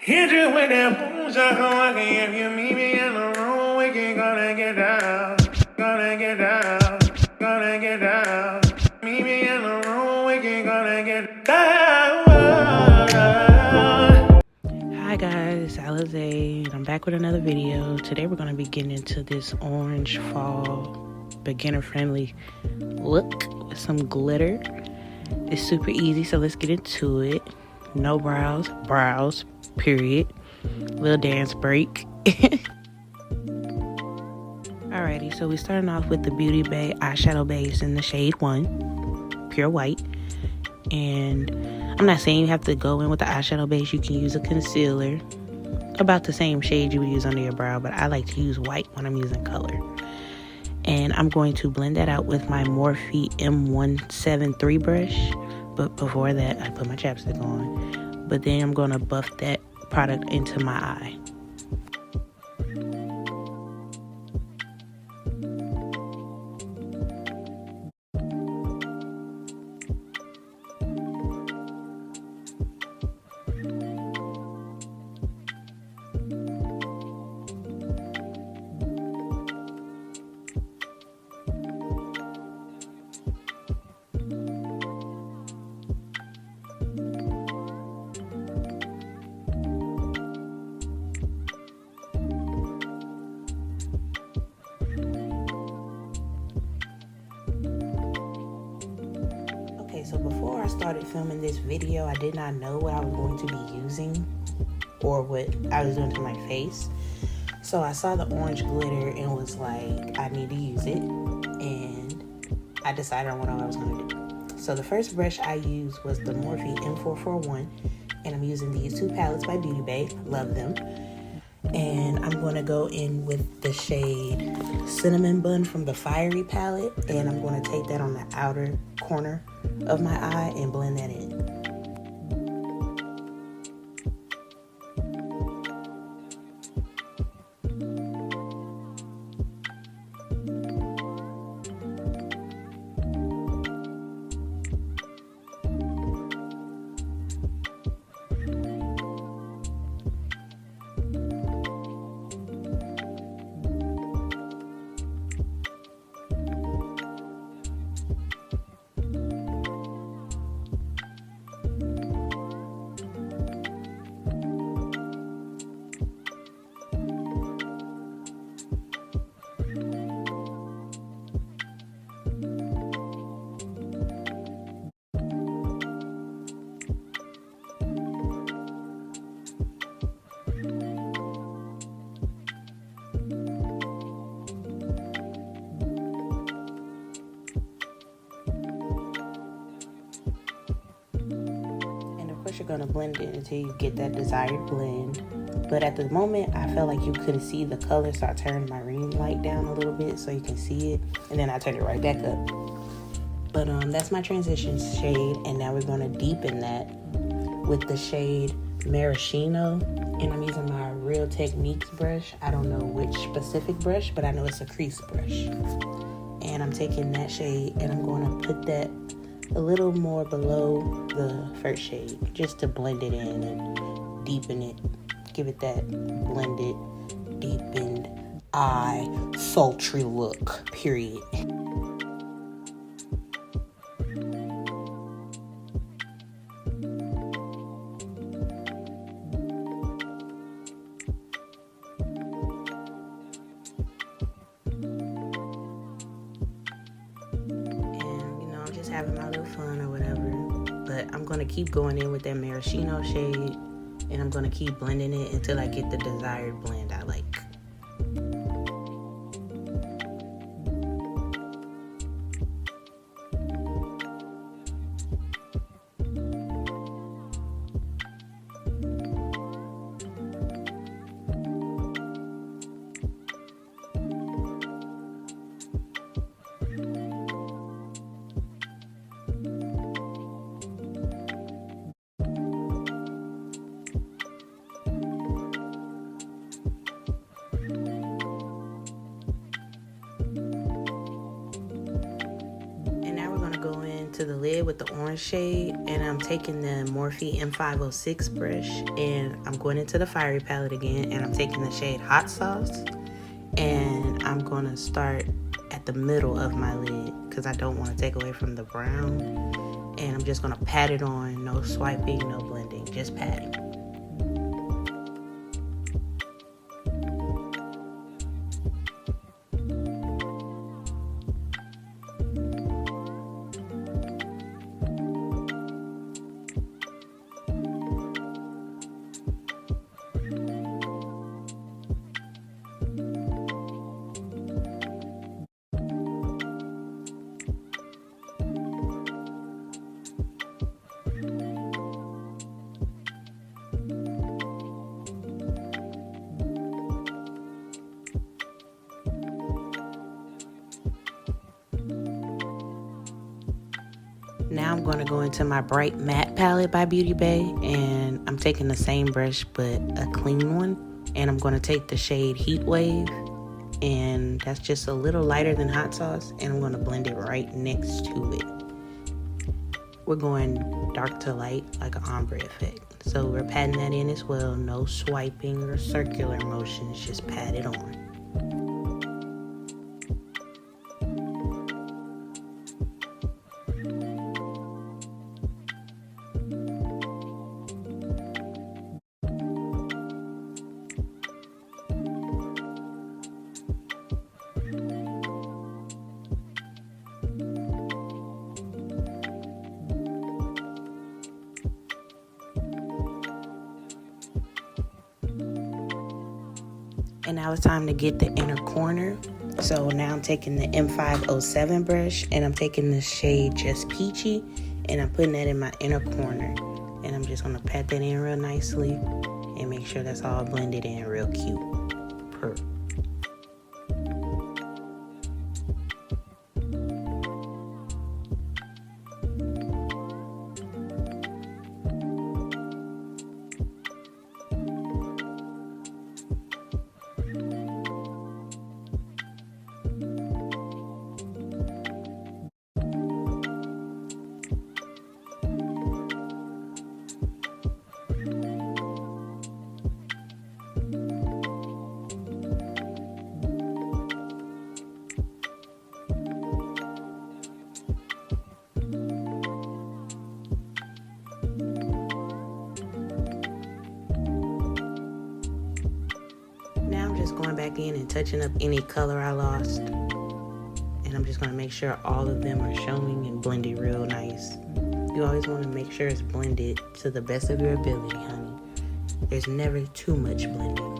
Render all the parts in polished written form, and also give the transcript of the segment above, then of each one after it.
Hit you with that boom shaka waka. If you meet me in the room, we can gonna get down. Gonna get down. Gonna get down. Meet me in the room, we can gonna get down. Hi guys, Alezaa, and I'm back with another video. Today we're going to be getting into this orange fall beginner friendly look with some glitter. It's super easy, so let's get into it. No brows, period. Little dance break. Alrighty, so we're starting off with the Beauty Bay eyeshadow base in the shade 1, pure white. And I'm not saying you have to go in with the eyeshadow base. You can use a concealer about the same shade you would use under your brow, but I like to use white when I'm using color. And I'm going to blend that out with my Morphe M173 brush. But before that, I put my chapstick on. But then I'm going to buff that product into my eye. So before I started filming this video, I did not know what I was going to be using or what I was doing to my face. So I saw the orange glitter and was like, I need to use it. And I decided on what I was going to do. So the first brush I used was the Morphe M441. And I'm using these two palettes by Beauty Bay. Love them. And I'm going to go in with the shade Cinnamon Bun from the Fiery palette. And I'm going to take that on the outer corner of my eye and blend that in. You're going to blend it until you get that desired blend. But at the moment, I felt like you couldn't see the color, so I turned my ring light down a little bit so you can see it, and then I turned it right back up. But that's my transition shade, and now we're going to deepen that with the shade Maraschino, and I'm using my Real Techniques brush. I don't know which specific brush, but I know it's a crease brush. And I'm taking that shade, and I'm going to put that a little more below the first shade, just to blend it in and deepen it, give it that blended, deepened eye, sultry look, period. Having my little fun or whatever, but I'm gonna keep going in with that maraschino shade, and I'm gonna keep blending it until I get the desired blend I like. into the lid with the orange shade, and I'm taking the Morphe M506 brush, and I'm going into the Fiery palette again, and I'm taking the shade Hot Sauce, and I'm going to start at the middle of my lid because I don't want to take away from the brown, and I'm just going to pat it on. No swiping, no blending, just patting. Now I'm going to go into my Bright Matte palette by Beauty Bay, and I'm taking the same brush but a clean one, and I'm going to take the shade Heat Wave, and that's just a little lighter than Hot Sauce, and I'm going to blend it right next to it. We're going dark to light like an ombre effect, so we're patting that in as well. No swiping or circular motions, just pat it on. And now it's time to get the inner corner. So now I'm taking the M507 brush, and I'm taking the shade Just Peachy, and I'm putting that in my inner corner. And I'm just gonna pat that in real nicely and make sure that's all blended in real cute. Purr. Just going back in and touching up any color I lost, and I'm just going to make sure all of them are showing and blended real nice. You always want to make sure it's blended to the best of your ability, honey. There's never too much blending.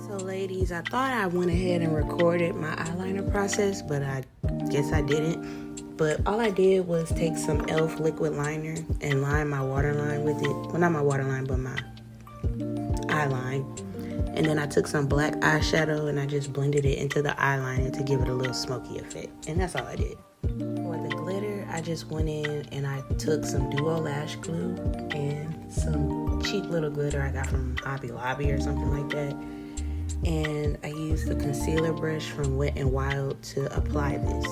So ladies, I thought I went ahead and recorded my eyeliner process, but I guess I didn't. But all I did was take some e.l.f. liquid liner and line my waterline with it. Well, not my waterline, but my eyeline. And then I took some black eyeshadow and I just blended it into the eyeliner to give it a little smoky effect. And that's all I did. For the glitter, I just went in and I took some Duo Lash Glue and some cheap little glitter I got from Hobby Lobby or something like that. And I used the concealer brush from Wet n Wild to apply this.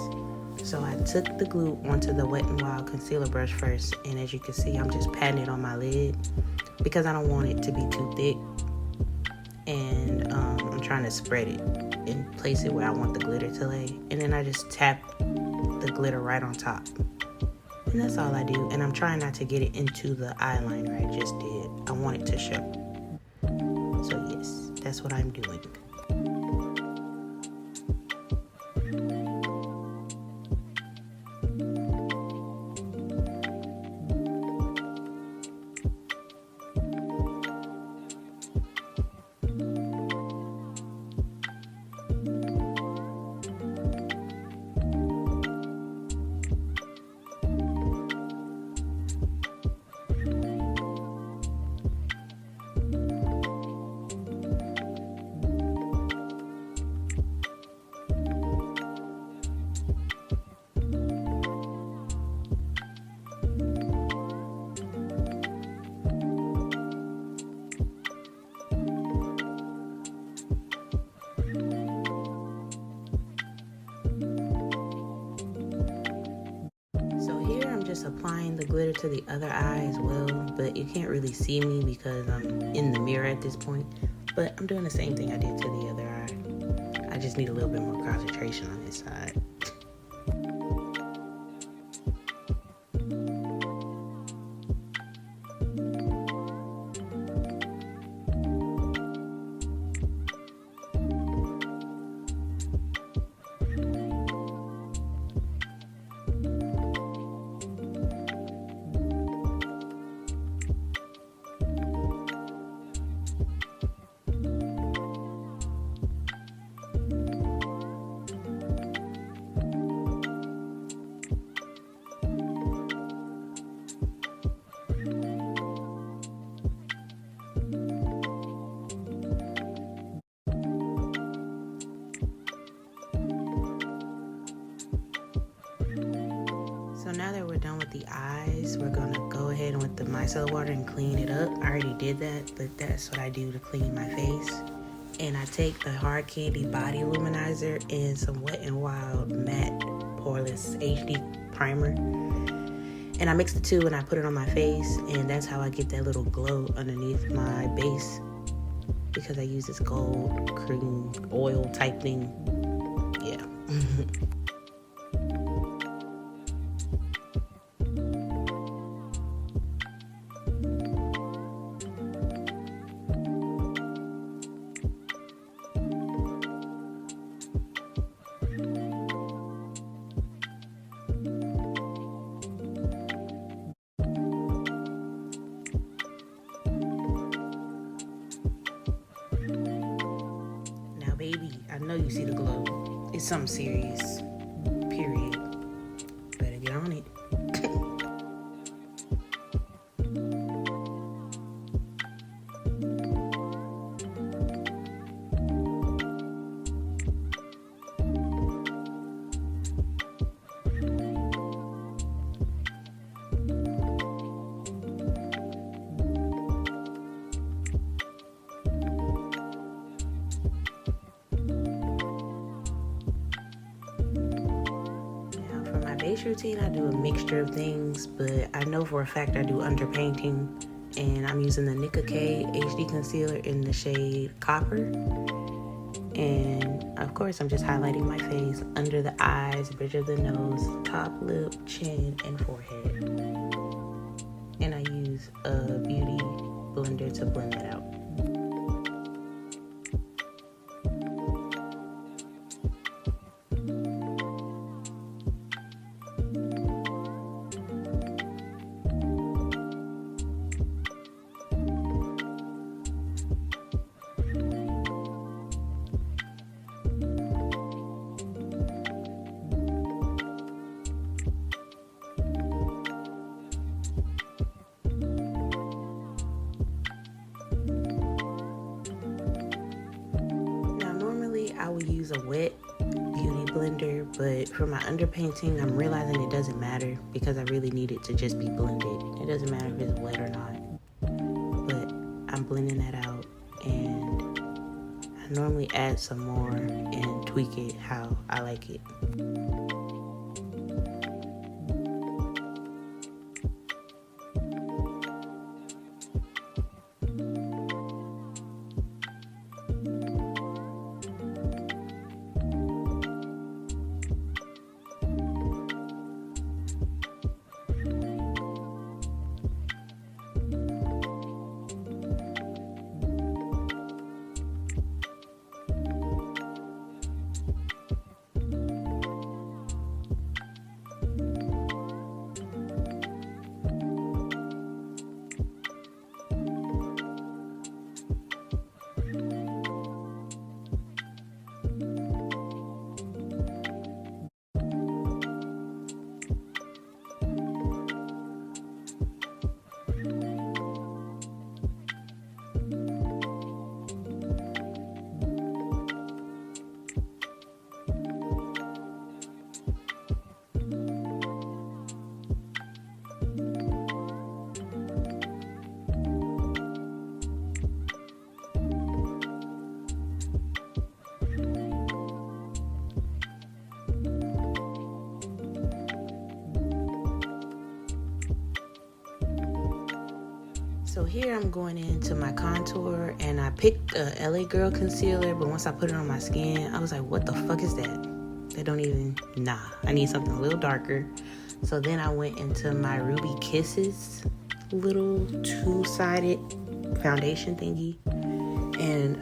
So I took the glue onto the Wet n Wild concealer brush first, and as you can see, I'm just patting it on my lid because I don't want it to be too thick, and I'm trying to spread it and place it where I want the glitter to lay, and then I just tap the glitter right on top, and that's all I do. And I'm trying not to get it into the eyeliner I just did. I want it to show. So yes, that's what I'm doing. just applying the glitter to the other eye as well, but you can't really see me because I'm in the mirror at this point. But I'm doing the same thing I did to the other eye. I just need a little bit more concentration on this side. So now that we're done with the eyes, we're gonna go ahead with the micellar water and clean it up. I already did that, but that's what I do to clean my face. And I take the Hard Candy Body Luminizer and some Wet n Wild Matte Poreless HD Primer. And I mix the two and I put it on my face, and that's how I get that little glow underneath my base, because I use this gold cream oil type thing. Yeah. Baby, I know you see the glow. It's something serious. Period. Better get on it. Base routine, I do a mixture of things, but I know for a fact I do underpainting, and I'm using the Nicka K HD concealer in the shade Copper. And of course, I'm just highlighting my face under the eyes, bridge of the nose, top lip, chin, and forehead. And I use a beauty blender to blend that out. I would use a wet beauty blender, but for my underpainting, I'm realizing it doesn't matter because I really need it to just be blended. It doesn't matter if it's wet or not, but I'm blending that out, and I normally add some more and tweak it how I like it. So here I'm going into my contour, and I picked a LA Girl concealer, but once I put it on my skin, I was like, what the fuck is that? I need something a little darker. So then I went into my Ruby Kisses little two-sided foundation thingy, and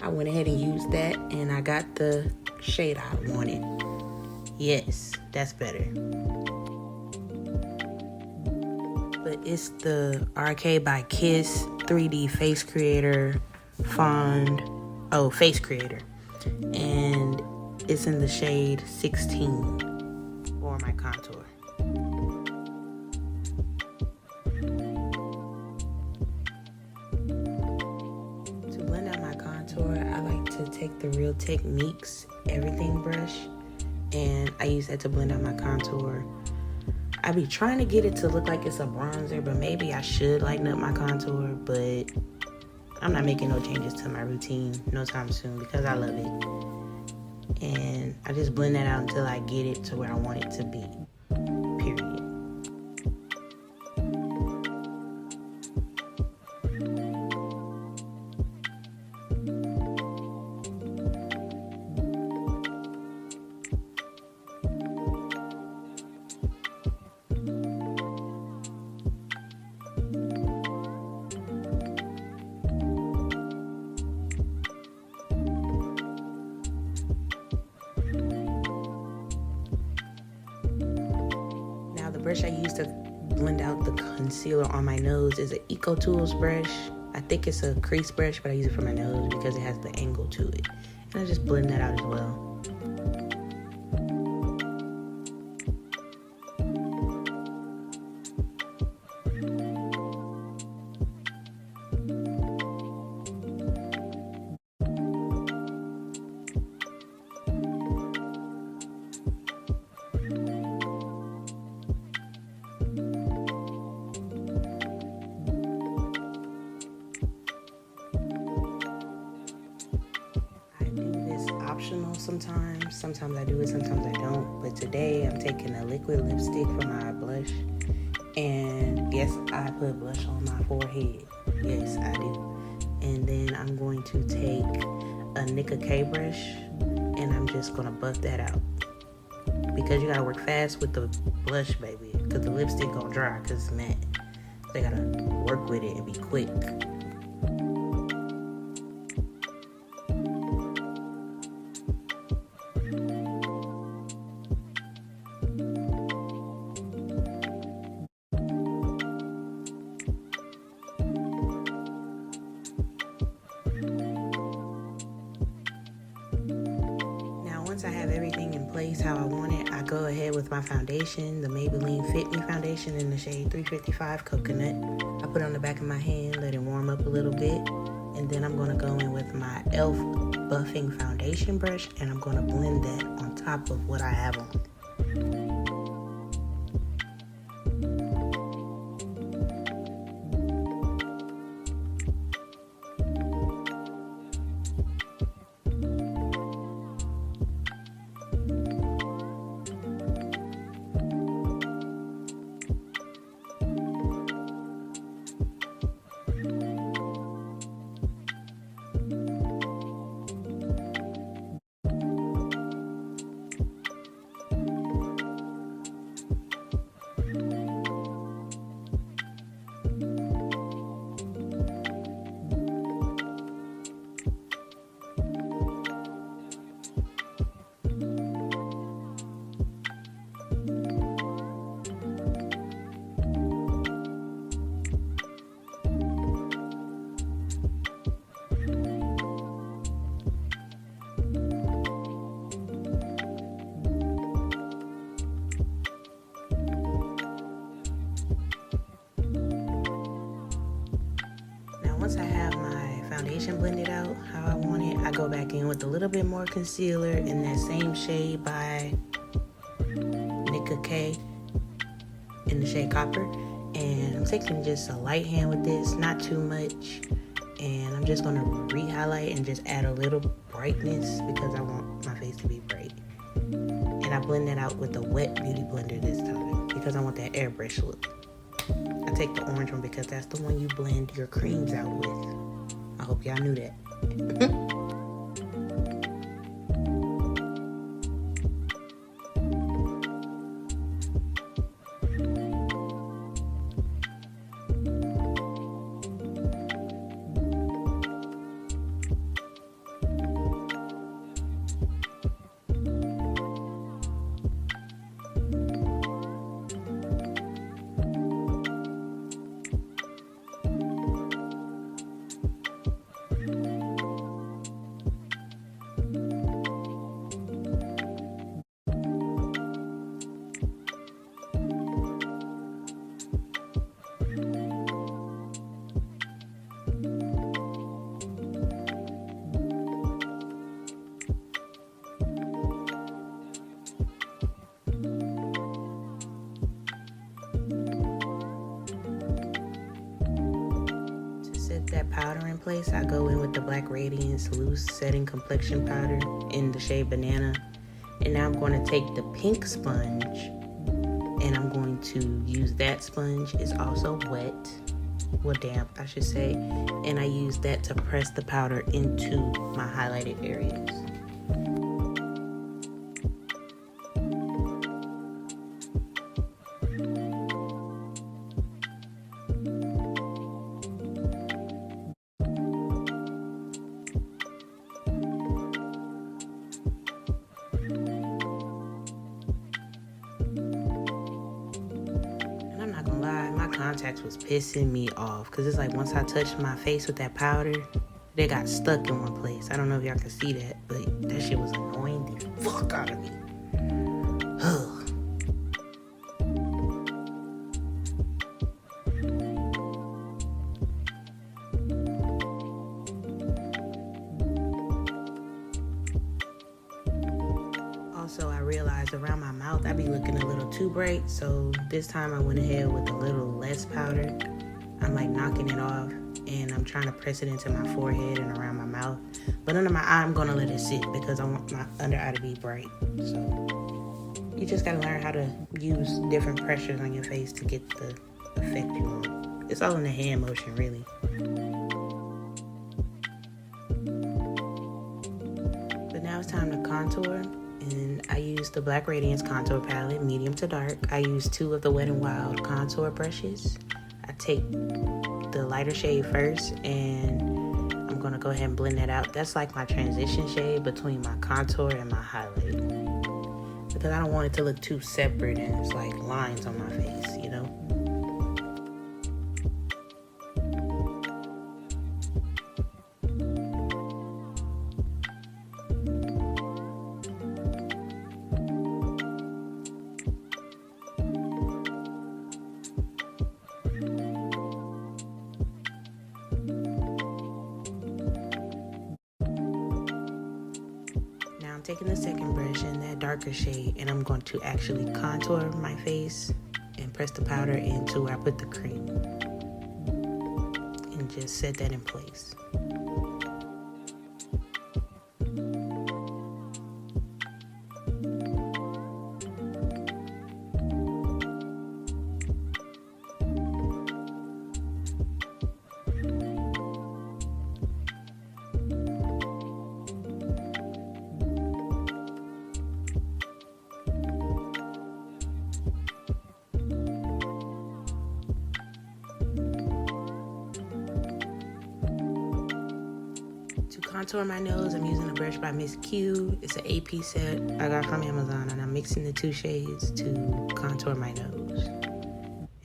I went ahead and used that, and I got the shade I wanted. Yes, that's better. But it's the RK by Kiss 3D Face Creator Face Creator, and it's in the shade 16 for my contour. To blend out my contour, I like to take the Real Techniques Everything brush, and I use that to blend out my contour. I be trying to get it to look like it's a bronzer, but maybe I should lighten up my contour, but I'm not making no changes to my routine no time soon because I love it. And I just blend that out until I get it to where I want it to be, period. Brush I use to blend out the concealer on my nose is an Eco Tools brush. I think it's a crease brush, but I use it for my nose because it has the angle to it. And I just blend that out as well. Sometimes I do it, sometimes I don't. But today I'm taking a liquid lipstick for my blush, and yes, I put blush on my forehead. Yes, I do. And then I'm going to take a Nicka K brush, and I'm just gonna buff that out because you gotta work fast with the blush, baby, because the lipstick gonna dry because it's matte. So you gotta work with it and be quick. Once I have everything in place how I want it, I go ahead with my foundation, the Maybelline Fit Me Foundation in the shade 355 Coconut. I put it on the back of my hand, let it warm up a little bit, and then I'm going to go in with my e.l.f. Buffing Foundation brush, and I'm going to blend that on top of what I have on. Once I have my foundation blended out how I want it, I go back in with a little bit more concealer in that same shade by Nicka K in the shade Copper. And I'm taking just a light hand with this, not too much. And I'm just gonna re-highlight and just add a little brightness because I want my face to be bright. And I blend that out with a wet beauty blender this time because I want that airbrush look. I take the orange one because that's the one you blend your creams out with. I hope y'all knew that. That powder in place, I go in with the Black Radiance Loose Setting Complexion Powder in the shade Banana. And now I'm going to take the pink sponge and I'm going to use that sponge. It's also wet, well damp I should say, and I use that to press the powder into my highlighted areas. Contacts was pissing me off because it's like once I touched my face with that powder, they got stuck in one place. I don't know if y'all can see that, but that shit was annoying the fuck out of me. Also, I realized around my mouth I be looking a little too bright, so this time I went ahead with a little less powder. I'm like knocking it off and I'm trying to press it into my forehead and around my mouth, but under my eye I'm gonna let it sit because I want my under eye to be bright. So you just gotta learn how to use different pressures on your face to get the effect you want. It's all in the hand motion really. But now it's time to contour. And I use the Black Radiance Contour Palette, medium to dark. I use 2 of the Wet n Wild contour brushes. I take the lighter shade first, and I'm gonna go ahead and blend that out. That's like my transition shade between my contour and my highlight. Because I don't want it to look too separate and it's like lines on my face, you know? Taking the second brush in that darker shade and I'm going to actually contour my face and press the powder into where I put the cream and just set that in place. Contour my nose, I'm using a brush by Miss Q. It's an AP set I got from Amazon, and I'm mixing the 2 shades to contour my nose.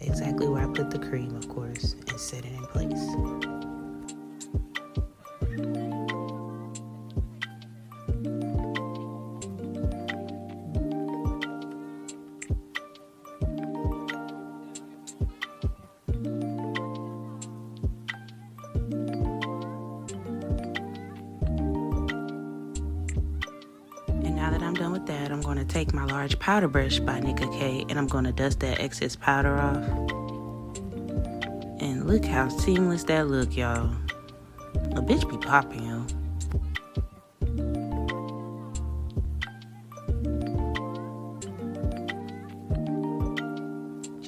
Exactly where I put the cream, of course, and set it in place. Now that I'm done with that, I'm going to take my large powder brush by Nicka K and I'm going to dust that excess powder off. And look how seamless that look, y'all. A bitch be popping, yo.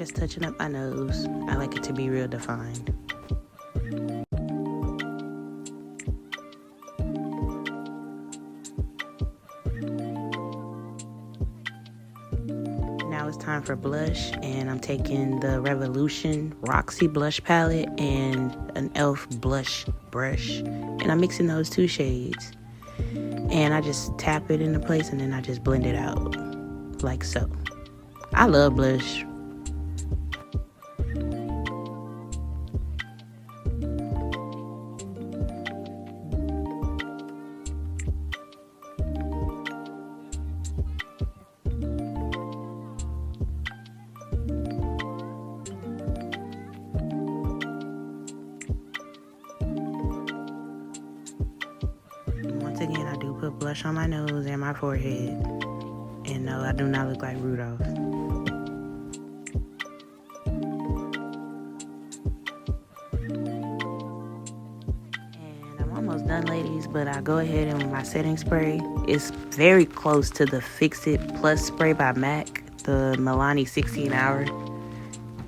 just touching up my nose. I like it to be real defined. Now it's time for blush, and I'm taking the Revolution Roxy blush palette and an e.l.f. blush brush, and I'm mixing those 2 shades. And I just tap it into place, and then I just blend it out like so. I love blush. Once again, I do put blush on my nose and my forehead. And no, I do not look like Rudolph. And I'm almost done, ladies, but I go ahead and with my setting spray. It's very close to the Fix It Plus spray by MAC, the Milani 16 Hour.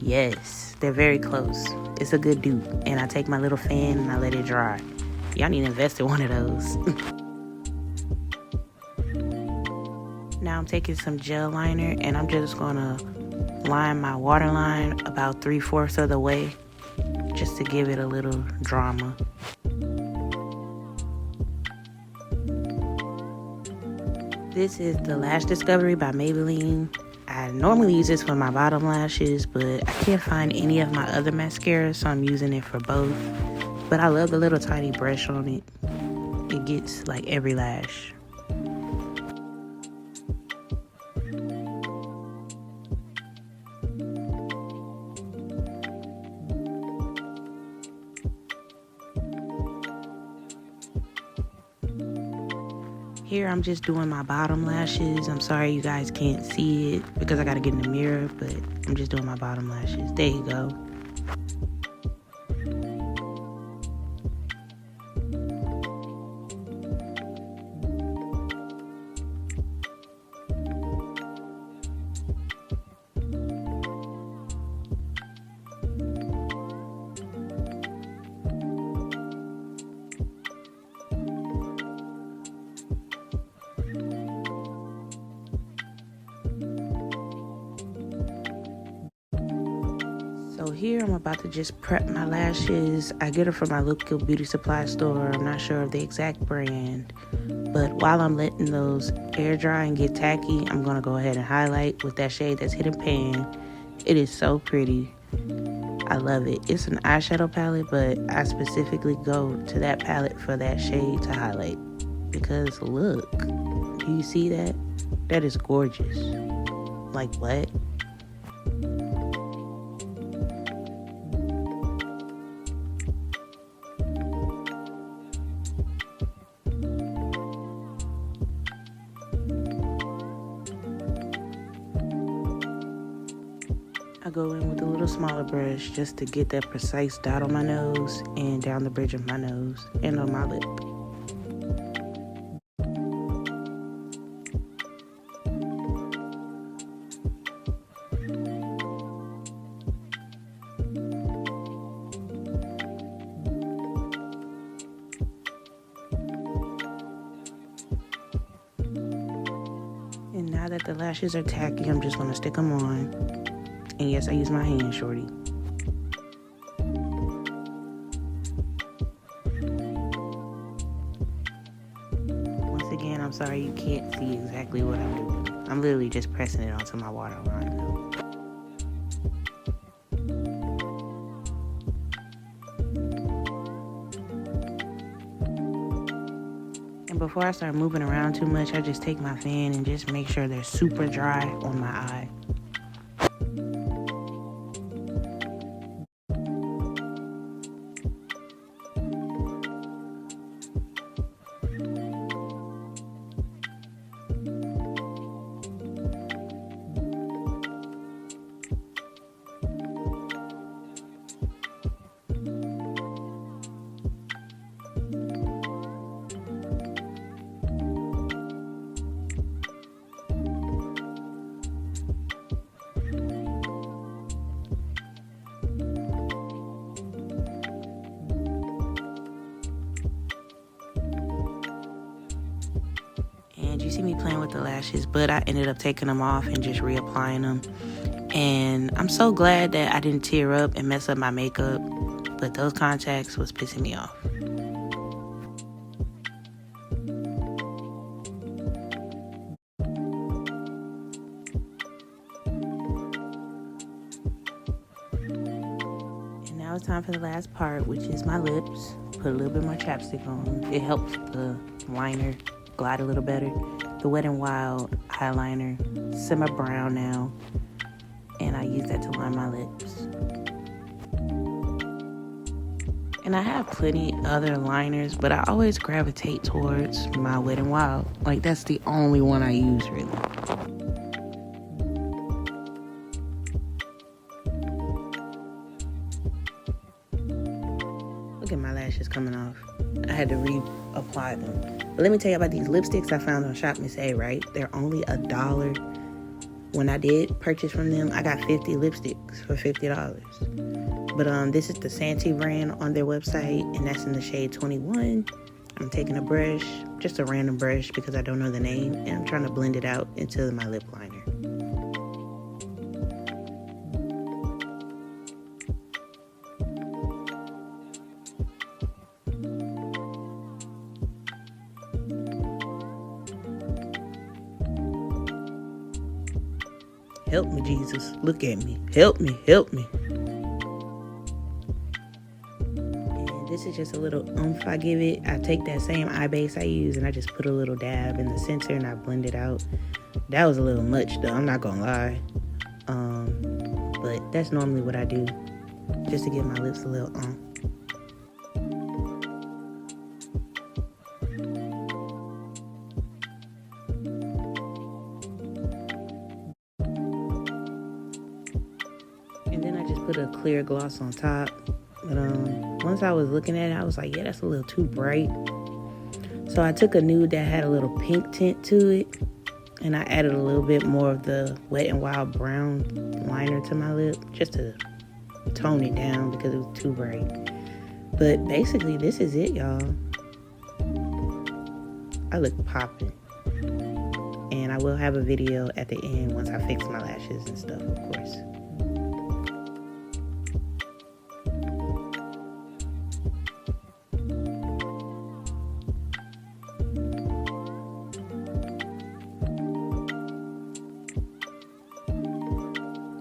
Yes, they're very close. It's a good dupe. And I take my little fan and I let it dry. Y'all need to invest in one of those. Now I'm taking some gel liner, and I'm just gonna line my waterline about 3/4 of the way, just to give it a little drama. This is the Lash Discovery by Maybelline. I normally use this for my bottom lashes, but I can't find any of my other mascaras, so I'm using it for both. But I love the little tiny brush on it. It gets like every lash. Here I'm just doing my bottom lashes. I'm sorry you guys can't see it because I gotta get in the mirror, but I'm just doing my bottom lashes. There you go. So here I'm about to just prep my lashes. I get it from my local beauty supply store. I'm not sure of the exact brand. But while I'm letting those air dry and get tacky, I'm going to go ahead and highlight with that shade that's Hidden Pan. It is so pretty. I love it. It's an eyeshadow palette, but I specifically go to that palette for that shade to highlight. Because look, do you see that? That is gorgeous. Like what? I go in with a little smaller brush just to get that precise dot on my nose and down the bridge of my nose and on my lip. And now that the lashes are tacky, I'm just going to stick them on. And yes, I use my hand, shorty. Once again, I'm sorry you can't see exactly what I'm doing. I'm literally just pressing it onto my waterline. And before I start moving around too much, I just take my fan and just make sure they're super dry on my eye. see me playing with the lashes, but I ended up taking them off and just reapplying them. And I'm so glad that I didn't tear up and mess up my makeup, but those contacts was pissing me off. And now it's time for the last part, which is my lips. Put a little bit more chapstick on. It helps the liner glide a little better. The Wet n Wild eyeliner, semi-brown now, and I use that to line my lips. And I have plenty other liners, but I always gravitate towards my Wet n Wild. Like, that's the only one I use, really. Look at my lashes coming off. I had to reapply them. But let me tell you about these lipsticks I found on Shop Miss A, right? They're only $1. When I did purchase from them, I got 50 lipsticks for $50. But this is the Santee brand on their website, and that's in the shade 21. I'm taking a brush, just a random brush because I don't know the name, and I'm trying to blend it out into my lip liner. Help me, Jesus. Look at me. Help me. Help me. And this is just a little oomph I give it. I take that same eye base I use and I just put a little dab in the center and I blend it out. That was a little much though, I'm not gonna lie. But that's normally what I do, just to give my lips a little oomph. And then I just put a clear gloss on top. But once I was looking at it, I was like, yeah, that's a little too bright. So I took a nude that had a little pink tint to it, and I added a little bit more of the Wet n Wild brown liner to my lip, just to tone it down because it was too bright. But basically, this is it, y'all. I look popping. And I will have a video at the end once I fix my lashes and stuff, of course.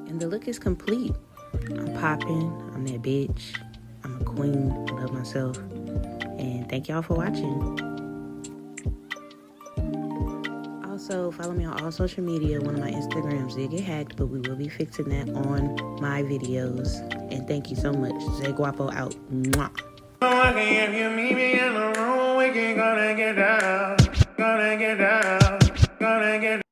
And the look is complete. I'm popping. I'm that bitch. I'm a queen. I love myself. And thank y'all for watching. Also, follow me on all social media. One of my Instagrams did get hacked, but we will be fixing that on my videos. And thank you so much. Zay Guapo out. Mwah. If you meet me in the room, we can gonna get down, gonna get down, gonna get down.